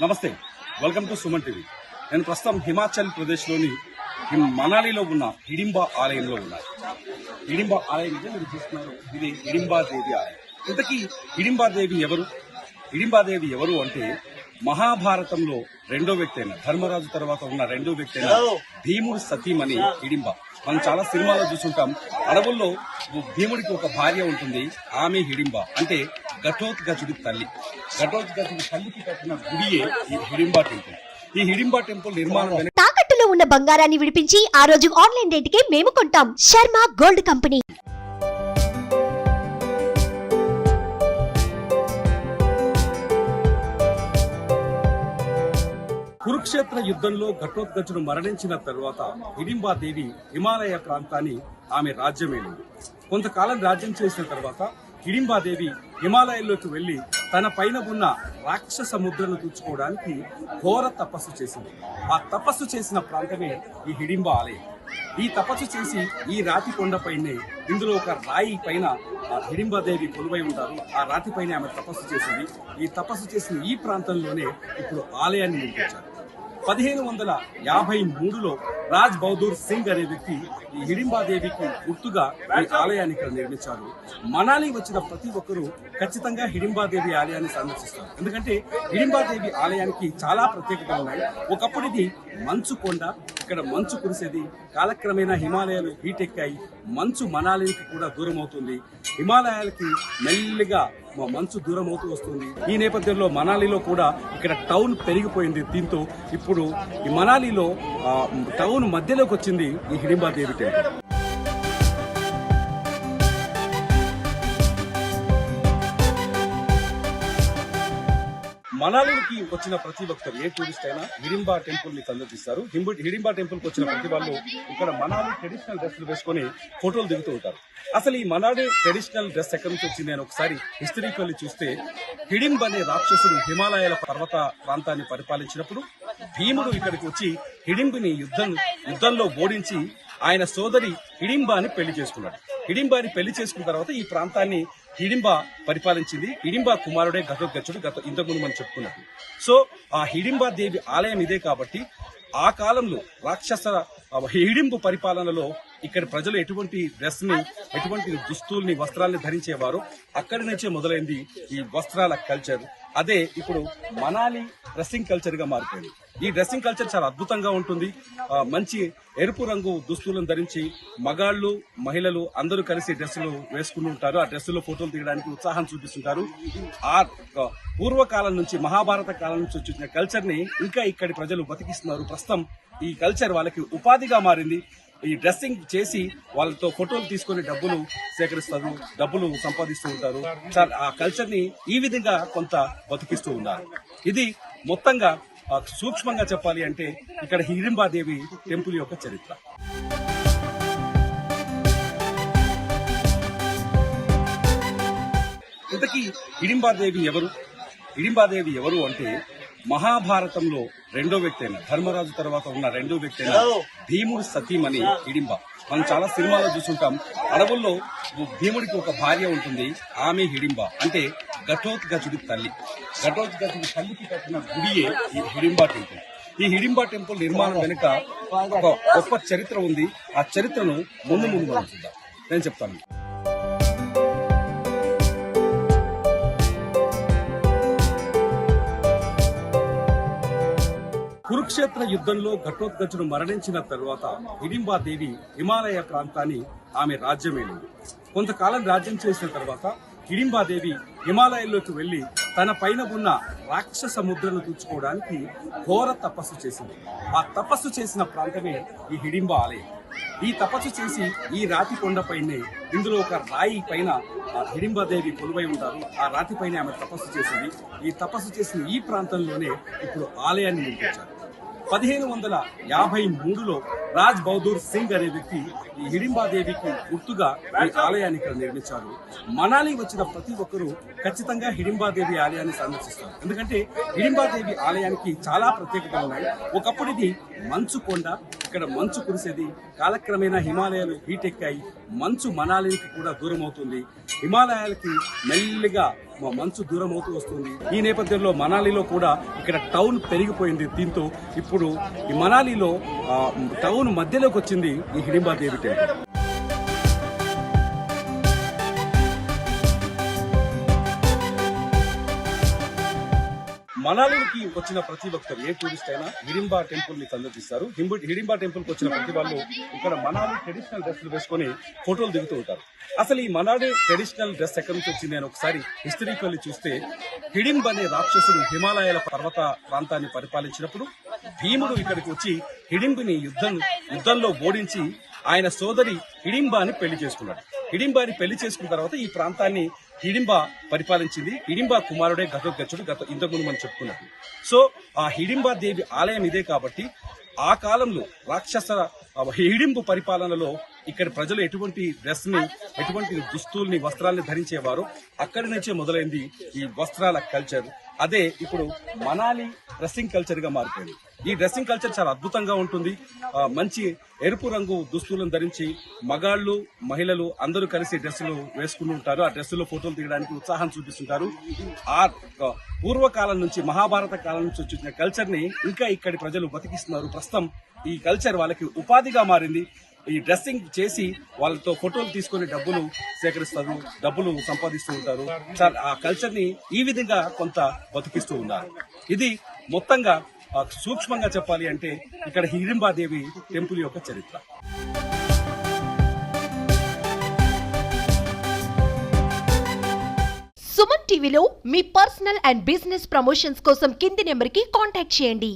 నమస్తే, welcome to Suman TV. నేను ప్రస్తుతం హిమాచల్ ప్రదేశ్లోని మనాలిలో ఉన్న హిడింబా ఆలయంలో ఉన్నాను. హిడింబా ఆలయం అంటే మీరు చూస్తున్నారు, ఇది హిడింబాదేవి ఆలయం. ఇంతకీ హిడింబాదేవి ఎవరు? హిడింబాదేవి ఎవరు అంటే మహాభారతంలో రెండో వ్యక్తి అయిన ధర్మరాజు తర్వాత ఉన్న రెండో వ్యక్తి అయిన భీముడు సతీమణి హిడింబ. మనం చాలా సినిమాలో చూసుంటాం. అడవుల్లో భీముడికి ఒక భార్య ఉంటుంది, ఆమె హిడింబ. అంటే ఘటోత్కచుడి తల్లి. ఘటోత్కచుడి తల్లికి కట్టిన గుడియే ఈ హిడింబా టెంపుల్. ఈ హిడింబా టెంపుల్ నిర్మాణం తాకట్టులో ఉన్న బంగారాన్ని విడిపించి ఆ రోజు ఆన్లైన్ రేటుకే మేము కొంటాం. Sharma gold company. కురుక్షేత్ర యుద్ధంలో ఘటోత్కచుడు మరణించిన తరువాత హిడింబాదేవి హిమాలయ ప్రాంతాన్ని ఆమె రాజ్యమేలింది. కొంతకాలం రాజ్యం చేసిన తర్వాత హిడింబాదేవి హిమాలయాల్లోకి వెళ్లి తన పైన ఉన్న రాక్షస ముద్రను తీర్చుకోవడానికి ఘోర తపస్సు చేసింది. ఆ తపస్సు చేసిన ప్రాంతమే ఈ హిడింబా ఆలయం. ఈ తపస్సు చేసి ఈ రాతి కొండపైనే, ఇందులో ఒక రాయి పైన హిడింబాదేవి కొలువై ఉంటారు. ఆ రాతి పైన ఆమె తపస్సు చేసింది. ఈ తపస్సు చేసిన ఈ ప్రాంతంలోనే ఇప్పుడు ఆలయాన్ని నిర్మించారు. 1553లో రాజ్ బహదూర్ సింగ్ అనే వ్యక్తి ఈ హిడింబాదేవికి గుర్తుగా ఈ ఆలయాన్ని ఇక్కడ నిర్మించారు. మనాలి వచ్చిన ప్రతి ఒక్కరూ ఖచ్చితంగా హిడింబాదేవి ఆలయాన్ని సందర్శిస్తారు. ఎందుకంటే హిడింబాదేవి ఆలయానికి చాలా ప్రత్యేకతలు ఉన్నాయి. ఒకప్పుడు ఇది మంచు కొండ, ఇక్కడ మంచు కురిసేది. కాలక్రమేణా హిమాలయాలు హీట్ ఎక్కాయి, మంచు మనాలికి కూడా దూరం అవుతుంది. హిమాలయాలకి మెల్లిగా మంచు దూరం అవుతూ వస్తుంది. ఈ నేపథ్యంలో మనాలిలో కూడా ఇక్కడ టౌన్ పెరిగిపోయింది. దీంతో ఇప్పుడు ఈ మనాలిలో టౌన్ మధ్యలోకి వచ్చింది ఈ హిడింబాదేవి టెంపుల్. మనాలికి వచ్చిన ప్రతి ఒక్కరు, ఏ టూరిస్ట్ అయినా హిడింబా టెంపుల్ ని సందర్శిస్తారు. హిడింబా టెంపుల్ కి వచ్చిన ప్రతి వాళ్ళు ఇక్కడ మనాలి ట్రెడిషనల్ డ్రెస్సులు వేసుకొని ఫోటోలు దిగుతూ ఉంటారు. అసలు ఈ మనాలి ట్రెడిషనల్ డ్రెస్ ఎక్కడి నుంచి వచ్చింది అని ఒకసారి హిస్టరీకి వెళ్ళి చూస్తే, హిడింబ అనే రాక్షసుడు హిమాలయాల పర్వత ప్రాంతాన్ని పరిపాలించినప్పుడు భీముడు ఇక్కడికి వచ్చి హిడింబిని యుద్ధంలో ఓడించి ఆయన సోదరి హిడింబాని పెళ్లి చేసుకున్నాడు. హిడింబాని పెళ్లి చేసుకున్న తర్వాత ఈ ప్రాంతాన్ని హిడింబా పరిపాలించింది. హిడింబా కుమారుడే ఘటోత్కచుడు, ఇంతకుముందు మనం చెప్పుకున్నట్టు. సో ఆ హిడింబా దేవి ఆలయం ఇదే కాబట్టి ఆ కాలంలో రాక్షస హిడింబు పరిపాలనలో ఇక్కడ ప్రజలు ఎటువంటి డ్రెస్ ని, ఎటువంటి దుస్తుల్ని, వస్త్రాల్ని ధరించేవారు. అక్కడి నుంచే మొదలైంది ఈ వస్త్రాల కల్చర్. అదే ఇప్పుడు మనాలి డ్రెస్సింగ్ కల్చర్ గా మారిపోయింది. ఈ డ్రెస్సింగ్ కల్చర్ చాలా అద్భుతంగా ఉంటుంది. మంచి ఎరుపు రంగు దుస్తులను ధరించి మగాళ్ళు, మహిళలు అందరూ కలిసి డ్రెస్సులు వేసుకుని ఉంటారు. ఆ డ్రెస్సులో ఫోటోలు తీయడానికి ఉత్సాహం చూపిస్తుంటారు. ఆ పూర్వకాలం నుంచి, మహాభారత కాలం నుంచి వచ్చిన కల్చర్ ని ఇంకా ఇక్కడి ప్రజలు బతికిస్తున్నారు. ప్రస్తుతం ఈ కల్చర్ వాళ్ళకి ఉపాధిగా మారింది. ఈ డ్రెస్సింగ్ చేసి వాళ్ళతో ఫోటోలు తీసుకుని డబ్బులు సేకరిస్తారు, డబ్బులు సంపాదిస్తూ ఉంటారు. ఆ కల్చర్ ని ఈ విధంగా కొంత బతికిస్తూ ఉన్నారు. ఇది మొత్తంగా సూక్ష్మంగా చెప్పాలి అంటే ఇక్కడ హిడింబాదేవి టెంపుల్ యొక్క చరిత్ర. ఇంతకీ హిడింబాదేవి ఎవరు? హిడింబాదేవి ఎవరు అంటే మహాభారతంలో రెండో వ్యక్తి అయిన ధర్మరాజు తర్వాత ఉన్న రెండో వ్యక్తి అయిన భీముడు సతీమణి హిడింబ. మనం చాలా సినిమాలో చూసుంటాం. అడవుల్లో భీముడికి ఒక భార్య ఉంటుంది, ఆమె హిడింబ. అంటే ఘటోత్కచుడి తల్లి. ఘటోత్కచుడి తల్లికి కట్టిన గుడియే ఈ హిడింబా టెంపుల్. ఈ హిడింబా టెంపుల్ నిర్మాణం వెనుక ఒక గొప్ప చరిత్ర ఉంది. ఆ చరిత్రను ముందు మనం చూద్దాం. నేను చెప్తాను. కురుక్షేత్ర యుద్ధంలో ఘటోత్కచుడు మరణించిన తరువాత హిడింబాదేవి హిమాలయ ప్రాంతాన్ని ఆమె రాజ్యమేలింది. కొంతకాలం రాజ్యం చేసిన తర్వాత హిడింబాదేవి హిమాలయాల్లోకి వెళ్లి తన పైన ఉన్న రాక్షస ముద్రను తీర్చుకోవడానికి ఘోర తపస్సు చేసింది. ఆ తపస్సు చేసిన ప్రాంతమే ఈ హిడింబా ఆలయం. ఈ తపస్సు చేసి ఈ రాతి కొండపైనే, ఇందులో ఒక రాయి పైన హిడింబాదేవి కొలువై ఉంటారు. ఆ రాతి పైన ఆమె తపస్సు చేసింది. ఈ తపస్సు చేసిన ఈ ప్రాంతంలోనే ఇప్పుడు ఆలయాన్ని నిర్మించారు. 1553లో రాజ్ బహదూర్ సింగ్ అనే వ్యక్తి ఈ హిడింబాదేవికి గుర్తుగా ఈ ఆలయాన్ని ఇక్కడ నిర్మించారు. మనాలి వచ్చిన ప్రతి ఒక్కరూ ఖచ్చితంగా హిడింబాదేవి ఆలయాన్ని సందర్శిస్తారు. ఎందుకంటే హిడింబాదేవి ఆలయానికి చాలా ప్రత్యేకతలు ఉన్నాయి. ఒకప్పుడు ఇది మంచు కొండ, ఇక్కడ మంచు కురిసేది. కాలక్రమేణా హిమాలయాలు హీట్ ఎక్కాయి, మంచు మనాలికి కూడా దూరం అవుతుంది. హిమాలయాలకి మెల్లిగా మంచు దూరం అవుతూ వస్తుంది. ఈ నేపథ్యంలో మనాలిలో కూడా ఇక్కడ టౌన్ పెరిగిపోయింది. దీంతో ఇప్పుడు ఈ మనాలిలో టౌన్ మధ్యలోకి వచ్చింది ఈ హిడింబా దేవి టెంపుల్. మనాలికి వచ్చిన ప్రతి ఒక్కరు, ఏ టూరిస్ట్ అయినా హిడింబా టెంపుల్ ని సందర్శిస్తారు. హిడింబా టెంపుల్ కి వచ్చిన ప్రతి వాళ్ళు ఇక్కడ మనాలి ట్రెడిషనల్ డ్రెస్సులు వేసుకొని ఫోటోలు దిగుతూ ఉంటారు. అసలు ఈ మనాలి ట్రెడిషనల్ డ్రెస్ ఎక్కడి నుంచి వచ్చింది అని ఒకసారి హిస్టరీకల్లీ చూస్తే, హిడింబ్ అనే రాక్షసుడు హిమాలయాల పర్వత ప్రాంతాన్ని పరిపాలించినప్పుడు భీముడు ఇక్కడికి వచ్చి హిడింబిని యుద్ధంలో ఓడించి ఆయన సోదరి హిడింబాని పెళ్లి చేసుకున్నాడు. హిడింబాని పెళ్లి చేసుకున్న తర్వాత ఈ ప్రాంతాన్ని హిడింబా పరిపాలించింది. హిడింబా కుమారుడే ఘటోత్కచుడు, ఇంతకుముందు మనం చెప్పుకున్నట్టు. సో ఆ హిడింబా దేవి ఆలయం ఇదే కాబట్టి ఆ కాలంలో రాక్షస హిడింబు పరిపాలనలో ఇక్కడ ప్రజలు ఎటువంటి డ్రెస్ ని, ఎటువంటి దుస్తుల్ని, వస్త్రాల్ని ధరించేవారో అక్కడి నుంచే మొదలైంది ఈ వస్త్రాల కల్చర్. అదే ఇప్పుడు మనాలి డ్రెస్సింగ్ కల్చర్ గా మారిపోయింది. ఈ డ్రెస్సింగ్ కల్చర్ చాలా అద్భుతంగా ఉంటుంది. మంచి ఎరుపు రంగు దుస్తులను ధరించి మగాళ్ళు, మహిళలు అందరూ కలిసి డ్రెస్సులు వేసుకుని ఉంటారు. ఆ డ్రెస్సులో ఫోటోలు తీయడానికి ఉత్సాహం చూపిస్తుంటారు. ఆ పూర్వకాలం నుంచి, మహాభారత కాలం నుంచి వచ్చిన కల్చర్ ని ఇంకా ఇక్కడి ప్రజలు బతికిస్తున్నారు. ప్రస్తుతం ఈ కల్చర్ వాళ్ళకి ఉపాధిగా మారింది. ఈ డ్రెస్సింగ్ చేసి వాళ్ళతో ఫోటోలు తీసుకుని డబ్బులు సేకరిస్తారు, డబ్బులు సంపాదిస్తూ ఉంటారు. ఆ కల్చర్ ని ఈ విధంగా కొంత బతికిస్తూ ఉన్నారు. ఇది మొత్తంగా సూక్ష్మంగా చెప్పాలి అంటే ఇక్కడ హిడింబాదేవి టెంపుల్ యొక్క చరిత్ర. సుమన్ టీవీలో మీ పర్సనల్ అండ్ బిజినెస్ ప్రమోషన్స్ కోసం కింది నెంబర్కి కాంటాక్ట్ చేయండి.